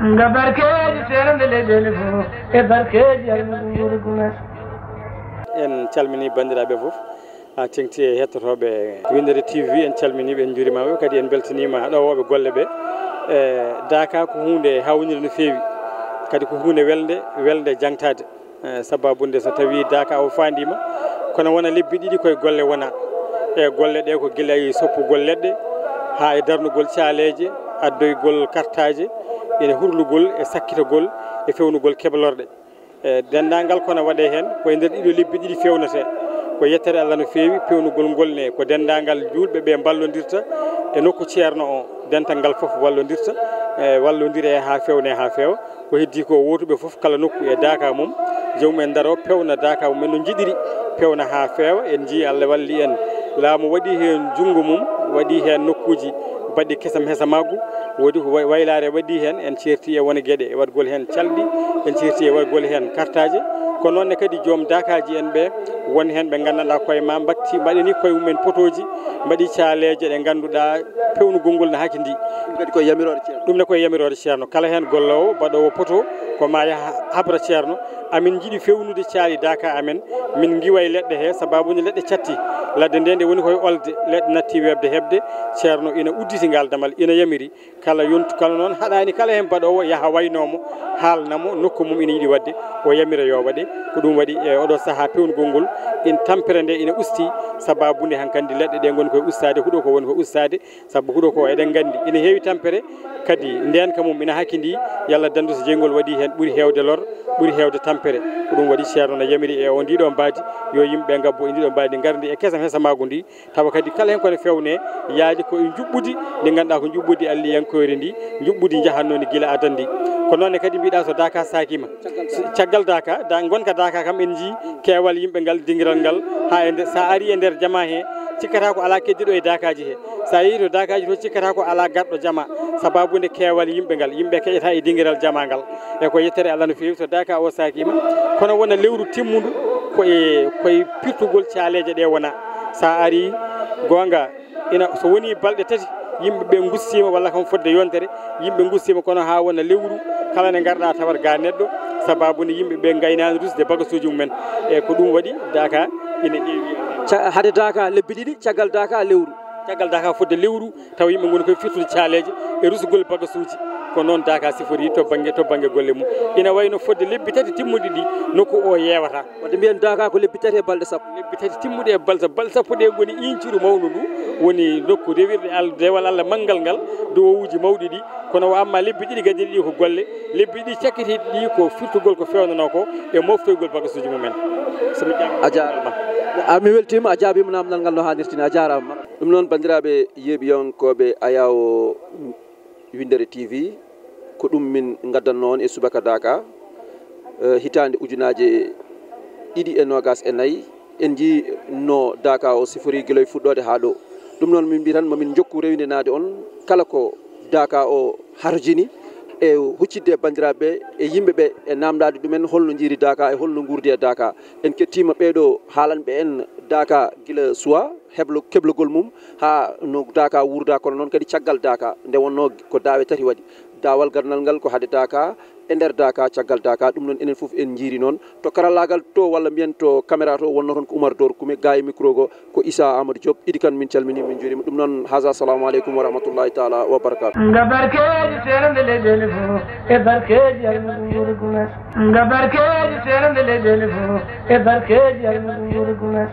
nga barkeji serande leyɗele fof e barkeji almuɗum gunas en calmini bandiraɓe fof ha tengti e hettotoɓe Windere TV en calminiɓe en juurimaɓe kadi en beltanima ɗowoɓe golle ɓe Daka ko hunde hawnide no fewi kadi ko hunde welde jangtade sababude so tawi Daka o fandima kono wona lebbi ɗiɗi koye golle wona e golle ɗe ko guila e soppugol leɗɗe ha e darnugol caaleje addoygol kartaje ene hurlugol e sakkitogol e fewnugol keblorɗe dendagal kono waɗe hen koye nder ɗiɗo lebbi ɗiɗi fewnete ko yettere Allah no fewi pewnugol ngol ne ko dendagal julɓe ɓe ballodirta e nokku ceerno o dental ngal foof wallodirta wallodire ha feewa ko heddi ko wotuɓe foof kala nokku e Daka mum jomumen daro pewna Daka mumen no jiɗiri pewna ha feewa en jii Allah walli en laamu waɗi hen junggo mum waɗi hen nokkuji baɗɗi kesam hesamaggu wodi ko waylare waɗi hen en certi e wona gueɗe e waɗgol hen calɗi en certi e waɗgol hen kartaje kono noonne kadi joom Dakaji en ɓe won hen ɓe gandanɗa koye ma mbaɗini koye mumen potoji mbaɗi caaleje ɗe ganduɗa pewnugol ngol ne hakidi kadi koye yamirore ceerno ɗum ne koye yamirore ceerno kala hen gollowo mbaɗowo poto ko ma yaha habra ceerno amin jiiɗi fewnude caali Daka amen min giwa e leɗɗe he sababude leɗɗe catti ladde nde nde woni koye olde leɗɗe natti webde hebde ceerno ina udditi ngal damal ina yamiri kala yontu kala noon haɗani kala hen mbaɗowo yaaha waynomo haalnamo nokku mum ina yiiɗi wadde o yamira yo waɗe ko ɗum waɗi e oɗo saaha pewnugol ngol in tampere nde ina usti sababude hankkandi leɗɗe ɗe goni koye ustade huuɗo ko woni ko ustade saabu huuɗo ko eɗen gandi ina heewi tampere kadi ndenka mum ina hakkidi yalla dandu so jeygol waɗi hen ɓuuri hewde lor ɓuuri hewde tampere ko ɗum waɗi ceerno no yamiri e o ndiɗo mbadi yo yimɓeɓe gabbo e ndiɗo mbadi gardi e kesam hesamagu ndi tawa kadi kala hen kone fewne yaadi ko juɓɓudi ndi ganduɗa ko juɓɓudi alliyankoyre ndi juɓɓudi jahannoni guila adandi ko noonne kadi mbiɗa so Daka sakima caggal Daka gonka Daka kam en jii keewal yimɓe ngal dinguiral ngal ha e sa ari e nder jama he cikkata ko ala keddiɗo e Dakaji he sa yeehi to Dakaji to cikkata ko ala garɗo jama sababude keewal yimɓe ngal yimɓe keƴata e dinguiral jama ngal e ko yettere Allah no fewi so Daka o sakima kono wona lewru timmudu koye pirtugol caaleje ɗe wona sa ari gonga ina so woni balɗe tati yimɓeɓe gussima walla kam fodde yontere yimɓe gussima kono ha wona lewru kala ne garɗa tawat ga neɗɗo sababude yimɓeɓe gaynani rusde bagasuji mumen e ko ɗum waɗi Daka ina ƴeewi haade Daka lebbi ɗiɗi caggal Daka lewru caggal Daka fodde lewru taw yimɓe goni koye firtude caaleje e rusugol bagasuji ko noon Daka sifori to banggue golle mum ina wayno fodde lebbi tati timmuɗi ɗi nokku o yewata wadde mbiyen Daka ko lebbi tati e balɗe sappo lebbi tati timmuɗe e balɗe sappo ɗe goni incuru mawnu ndu woni nokku rewirɗe dewal Allah manggal ngal dowowuji mawɗi ɗi kono amma lebbi ɗiɗi gaddi ɗi ko golle lebbi ɗiɗi cakkitiɗi ɗi ko firtugol ko fewnano ko e moftoygol bagasuji mumen somi a jarama mi weltima a jaabima namdal ngal no hannirtini a jarama ɗum noon bandiraɓe yeeɓiyonkoɓe Ayaw Windere TV ko ɗum min gaddanno on e subaka Daka hitande ujunaje 2024 en ji no Daka o sifori gueloy fuɗɗode ha ɗo ɗum noon min mbi tan momin jokku rewindenade on kala ko Daka o harjini e huccidde bandiraɓe e yimɓeɓe e namdade ɗumen holno jiiri Daka e holno gurdi e Daka en kettima ɓeɗo haalanɓe en Daka guila suwa keblogol mum ha no Daka wurda kono noon kadi caggal Daka nde wonno ko dawe tati waɗi dawal garnal ngal ko haade Daka e nder Daka caggal Daka ɗum noon enen foof en jiiri noon to karallagal to walla mbiyen to caméra to wonno toon ko Oumar Dor Kume gaye micro go ko Issa Amadou Diop Idi Kane min calmini min juurima ɗum noon haza assalamu aleykum wa rahmatullahi taala wa barakatuh nga barkeji serande leyɗele fof e barkeji almuɗum gunas nga barkeji serande leyɗele fof e barkeji almuɗum gunas